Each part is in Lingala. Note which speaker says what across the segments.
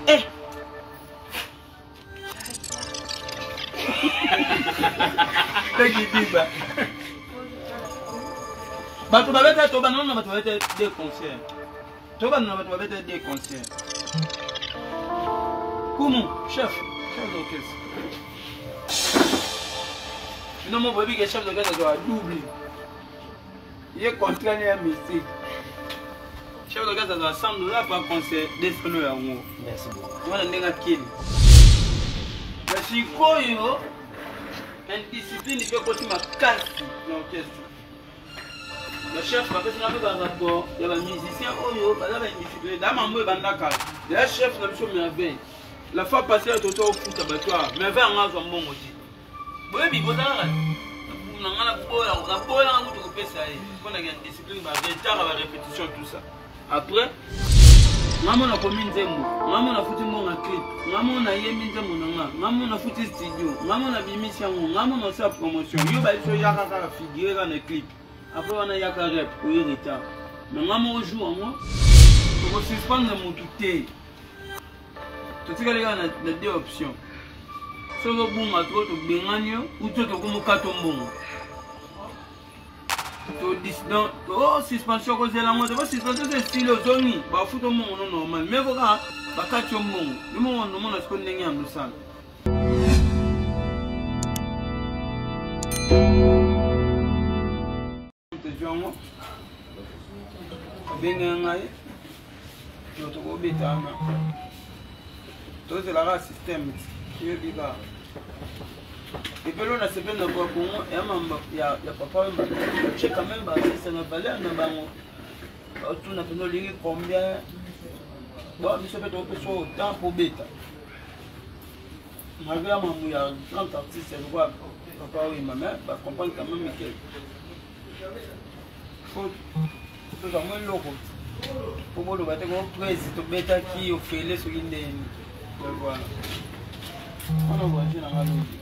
Speaker 1: Eh. Bato babeta to banana bato babeta des concerts. To banana bato babeta des concerts. Comment chef d'orchestre. Non mon bébé que chef d'orchestre doit doubler. Il est contraint à mystique. Chef d'orchestre doit $100 pour un concert d'esprit à moi.
Speaker 2: Merci beaucoup.
Speaker 1: Moi on est kill. Mais si quoi yo indiscipline il peut continuer à casser l'orchestre. Le chef va faire un rapport, il y a un musicien, il y a une discipline. Le chef n'a pas merveille. La fois passée, il y a au foot abattoir, mais 20 ans, on bon aussi. Oui, mais vous avez une discipline, la répétition, tout ça. Après, maman a commis un démo, maman a foutu mon clip, maman a yémi un démo, maman a foutu studio, maman a mis mission, maman a fait promotion. Il y a une figure dans le clip. Après, on a un rep pour y retard. Mais maman joue en moi, pour suspendre mon quitté. Tout ce que les gars ont deux options. Soit vous avez un trop de bénagno, ou tout le monde a un bon. Oh, suspension, vous avez la moitié. Suspension, c'est style aux zones. Bah, fout au monde normal. Mais vous avez un catch au monde. Le monde, on a ce qu'on a en ça. Bengangai, je te obéis à moi. Tout c'est la race système. Je dis là. Et puis là, c'est bien de voir comment il y a papa, je sais quand même, c'est une valeur, tout n'a pas de combien. Bon, je sais pas trop que soit autant pour bêta. Malgré maman, il y a 30 artistes, c'est le roi. Papa, oui, ma mère, va comprendre quand même que. Tout ça, moi, loco. Pour moi, le bâtiment, on presse, tout bêta qui fait les souliers. Voilà. On a voyagé dans la logique.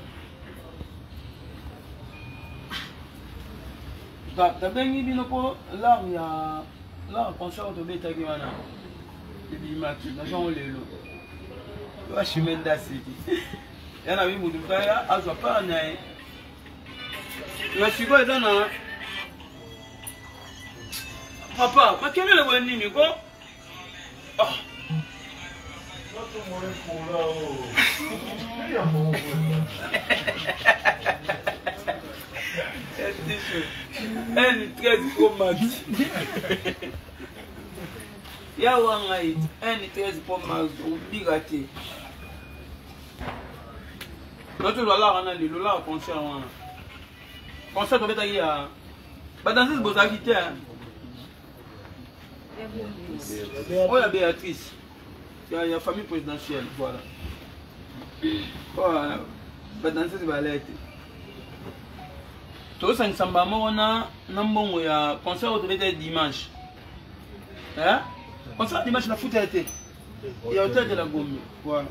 Speaker 1: T'as bien dit, là, il y a. Là, concert de bêta qui va là. Et puis, il m'a dit, là, on les lots. Je suis même d'assez. Il y en a eu beaucoup de frères, à ce pas en aïe. Je suis pas dans la. Papa, mais quel est le bon nid, quoi? Oh! Elle est très romantique. Il y a un très romantique, obligaté. Notre dollar, on a le dollar concert. Concert, on va aller à. Pas dans ce beau acquitté. Oh, la Béatrice. Il y a la famille présidentielle, voilà. Voilà. Pas dans ce ballet. Tout ça, on a un concert au dimanche. Hein? Concert dimanche, la foot a été. Il y a hôtel de la Gomme. Voilà.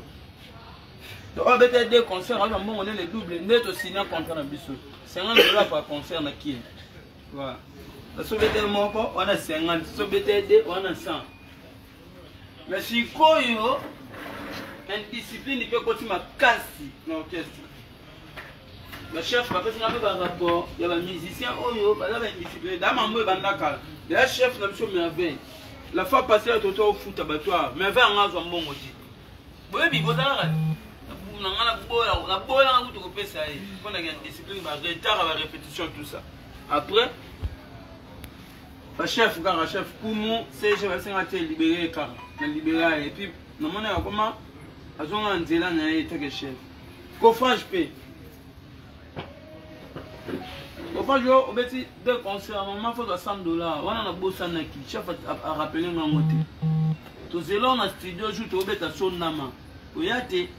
Speaker 1: Donc, on a des concerts, on a les doubles, net aussi, on a un contrat dans le bissou. $50 par concert, on a qui? Voilà. Si on a 50, si on a 100. Mais si on a une discipline, il peut continuer à casser l'orchestre. Le chef va faire un rapport, il y a un musicien, il y a une discipline. Le chef n'a pas de merveille. La fois passée, il y a au foot abattoir, mais 20 ans, on bon aussi. Oui, mais vous avez on a une discipline, retard à la répétition, tout ça. Après, le chef, quand le chef, comment c'est je vais libérer car libérer et puis non mon comment ils ont un zélan et que chef coffrage paie coffrage au petit deux concerts maman faut $100 on a bossé na qui chef a rappelé ma moté tout zélan na studio joue au beta son nama o yate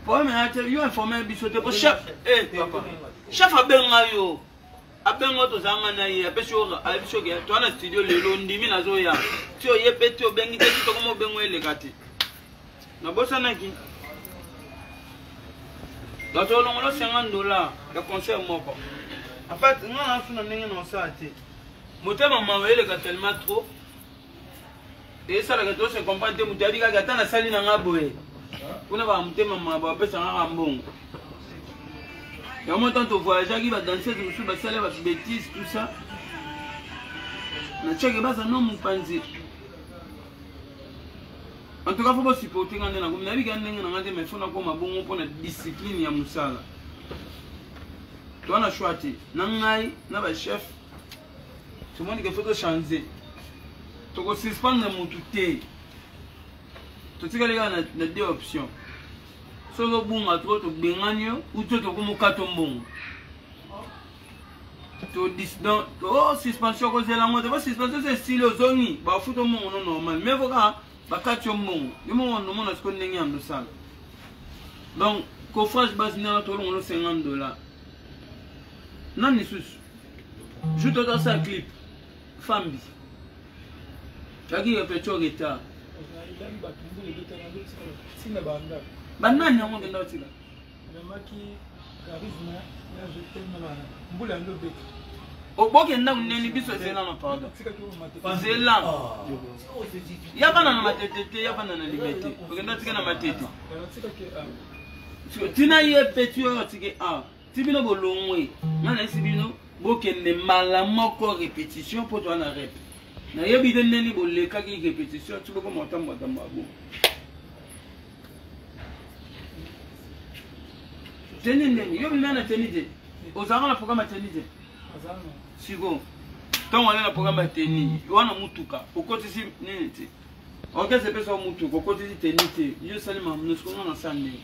Speaker 1: pour me yate yo informer bisote pour chef papa chef a benga yo abengo to zanga na ye apesho ke to na studio lelo ndimi nazo ya tio ye peti obengi te to komo bengo ele kati na bossa na ki da to longo $50 le concert moko en fait ngana suna ndenge no sa te motema mawele ka tellement trop Et ça, la se comprend, tu as dit que tu as sali dans la boue. On va monter maman, on va passer un bon. Et en même temps, tu voyages, qui va danser, tu vas saler, tu vas bêtises, tout ça. Mais tu as pas un homme ou en tout cas, il faut pas supporter quand on a comme nabi quand on a des mais faut na comme bon pour la discipline ya musala. Tu as choisi. Nangai, na ba chef. Tout le monde qu'il faut changer. Tu peux suspendre mon touté. Tu sais que les gars na deux options. Solo bon à trop to benganyo ou to comme katombo. To disdon, oh suspension cause la mode, suspension c'est style zoni, ba foot au monde normal. Mais voilà. Bakatio mon, le monde nous a connu en salle. Donc, coffrage base n'a pas $50. Non, ni sous. Je te donne ça clip. Fambi. Tu as dit que tu as retard. Banane, on est là. Au bout qu'il y a une émission, c'est là, pardon. C'est là. Il y a pas dans ma tête, il y a pas dans la liberté. Tu n'as eu petit tu n'as pas long way. Mal répétition pour toi la rep. Na yebi de neni bolle ka ki répétition tu peux comment entendre dans ma bouche. Tenez, yo bien na tenide. Ozanga na programme tenide. Sigo. Tant on a le programme tenide. Wana mutuka. Okotisi nini ti. Ok c'est pas ça mutuka. Okotisi tenide. Yo salima nous connaissons na sande.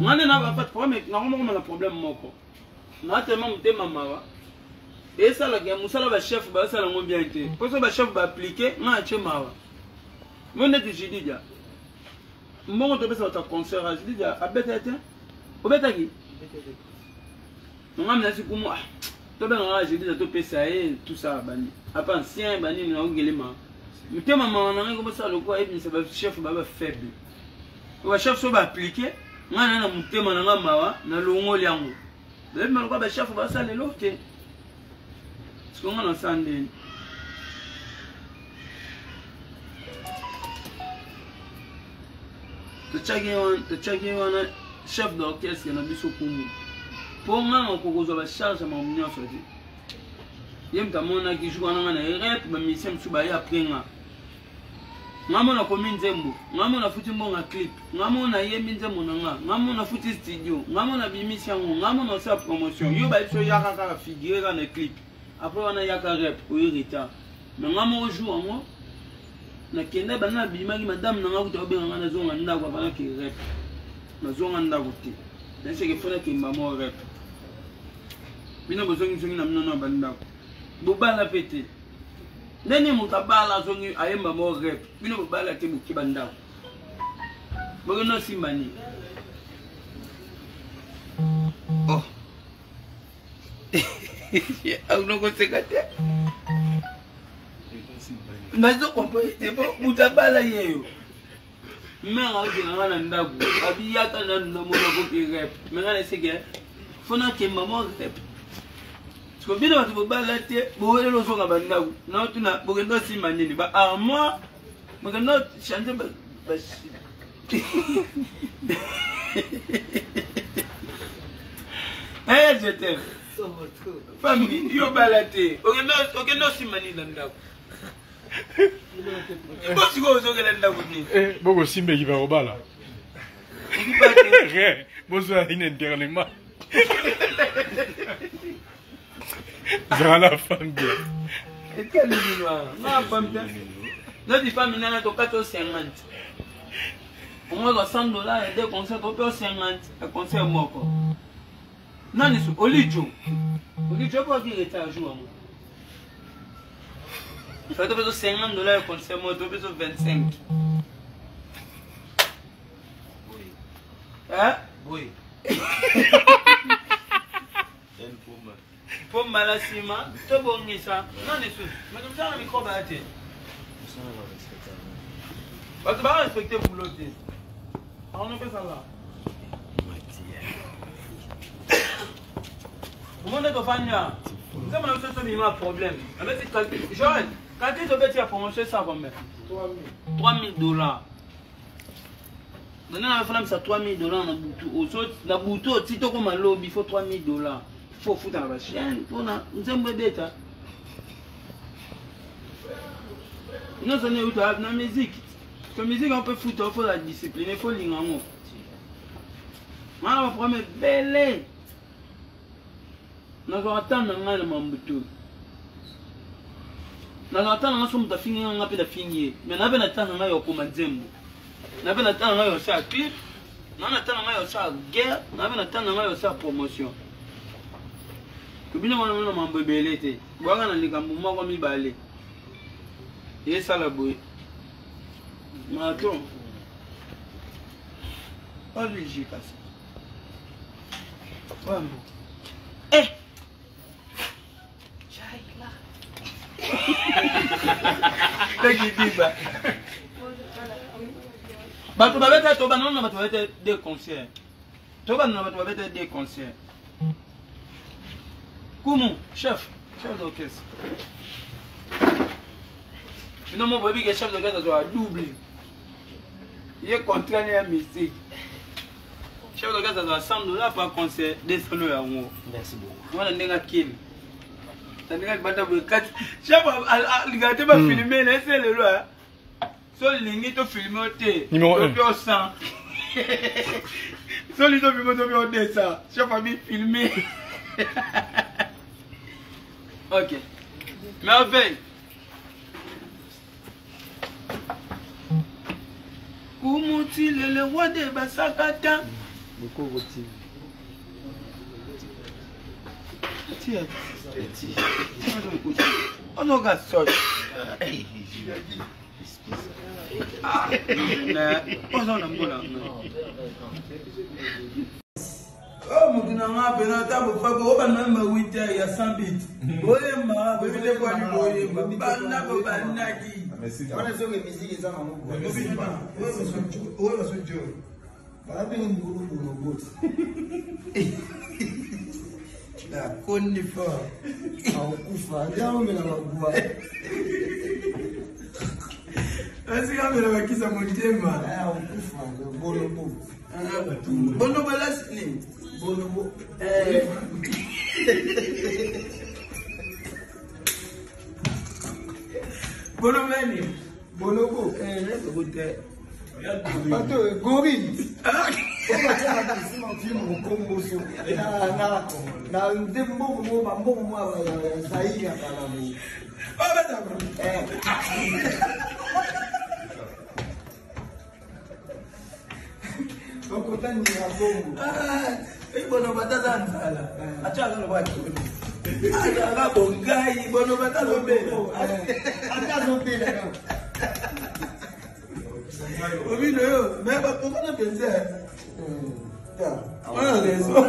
Speaker 1: Ngane na pas de problème, na ngoma na problème moko. Na tellement mutema mawa. Et ça la gamme musala ba chef ba ça la ngo bien été. Pour ça ba chef ba appliquer na chemawa. Mon net je dis déjà. Mon to pesa ta concert je dis déjà abetete. Obeta ki. Ngam na sikumu ah. To ben nga je dis déjà to pesa tout ça bani. Apa ancien bani na ongelema. Mutema mawa na ngo ça le quoi et c'est ba chef ba faible. Ba chef so ba appliquer ngana na mutema na mawa na longo liango. Bebe maloko ba chef ba ça le lote. Ce qu'on a dans Sandé. Tu checkes un chef d'orchestre qui a mis au Koumou. Pour moi, on propose la charge à mon mignon sur lui. Il y a un mona qui joue en un rep, mais il s'aime sous bail après. Maman a commis un zembo, maman a foutu mon clip, maman a yémi zembo nanga, maman a foutu studio, maman a bimi siango, maman a sa promotion. Yo ba so yaka ka figurer dans le clip. Après on a yaka rep ou irrita. Mais maman joue en moi. Na kenda bana bima ki madame nanga ko tobe ngana na zonga ndako bana ki rep. Na zonga ndako ti. Na seke fona ki maman rep. Bina bozongi zongi na mnono banda. Bobala pété. Nene mutabala zongi ayemba mo rep. Bina bobala te buki banda. Bogono simbani. Oh. Aku no konsekate. Mais on peut c'est pas mutabala yeyo. Mais on dit ngana ndabu. Abi yata na ndamo na ko ki rep. Mais ngana seke fona ke maman rep. Parce que bien tu bala te bo le zo ka bandabu. Na tuna bogendo simbani ba a moi bogendo chanter ba. Eh je t'aime. Famille, yo balate. Ok no simani nanda. Bosi go zo gele nda kuni.
Speaker 2: Bogo simbe ki va robala. Boso a une dernièrement. Zala femme bien.
Speaker 1: Et quel est noir? Non, femme bien. Notre femme nana to 450. On va $100 et des concerts au peu 50 un concert moko. Non, c'est Olijo. Olijo pour qui est à jour. Il faut que $50 concert moi, tu peux 25. Hein? Oui. Pour Malasima, tu as bon ça. Non, c'est mais comme ça, le micro va être. Parce que tu vas respecter pour l'autre. On ne peut ça là. Comment est-ce que tu fais ça? C'est un problème. Avec ces calculs, Joël, Quand tu as promotion, ça combien? 3 000 $. Maintenant, la femme, ça 3 000 $ dans Boutou. Dans Boutou, si tu as comme un lobby, il faut 3 000 $. Il faut foutre dans la chaîne. Nous sommes bêtes. Nous sommes où dans la musique. La musique, on peut foutre, il faut la discipline, il faut l'ingamo. Moi, on va prendre belle. Nous allons attendre un Boutou. Nous allons attendre un somme de finir, on a de finir. Mais nous allons attendre un commandement. Nous allons attendre un clip. Nous allons attendre un guerre. Nous allons attendre un promotion. Que bien on a un bébé l'été. Voilà, on a des gamins comme il balait. Et ça la bouille. Mais attends. Oh, lui, j'y passe. Ouais, bon. Eh! J'aille là. Qu'est-ce qu'il dit, bah? Bah, tu vas être des concerts. Tu vas être des concerts. Comment? Chef d'orchestre. Sinon, mon bébé qui est chef d'orchestre doit doubler. Il est contraint à mystique. Chef d'orchestre doit 100 $ pour un concert, 200 $. Merci beaucoup. On a un kill. Chef, regardez pas filmer, laissez-le là. Sur le ligne, tu filmes au thé.
Speaker 2: Numéro 1.
Speaker 1: Tu 100. Sur le ligne, tu filmes au thé. Chef a mis filmer. Ok. Merveille. Koumouti le roi de Bassakata. Tiens. On n'a pas sorti. Ah, on s'en a là. Oh, mon Dieu, on a fait un table pour faire un même 8 heures, il y a 100 bits. Oui, ma, vous avez quoi du boy, ma banda, ma bandaki. On a sur les musiques, ils ont un mot. Oui, parce que Dieu. Voilà, bien, une boulot pour nos bottes. La connifa. En coufa, là, on met la bois. Est-ce qu'il y a un qui s'est monté, man? Ah, on coufa, le bonobo. Bonobo, là, c'est. Bonobo. Bonobo. Bonobo. Laisse goûter. Attends, gorille. Mais pourquoi on a pensé? On a raison.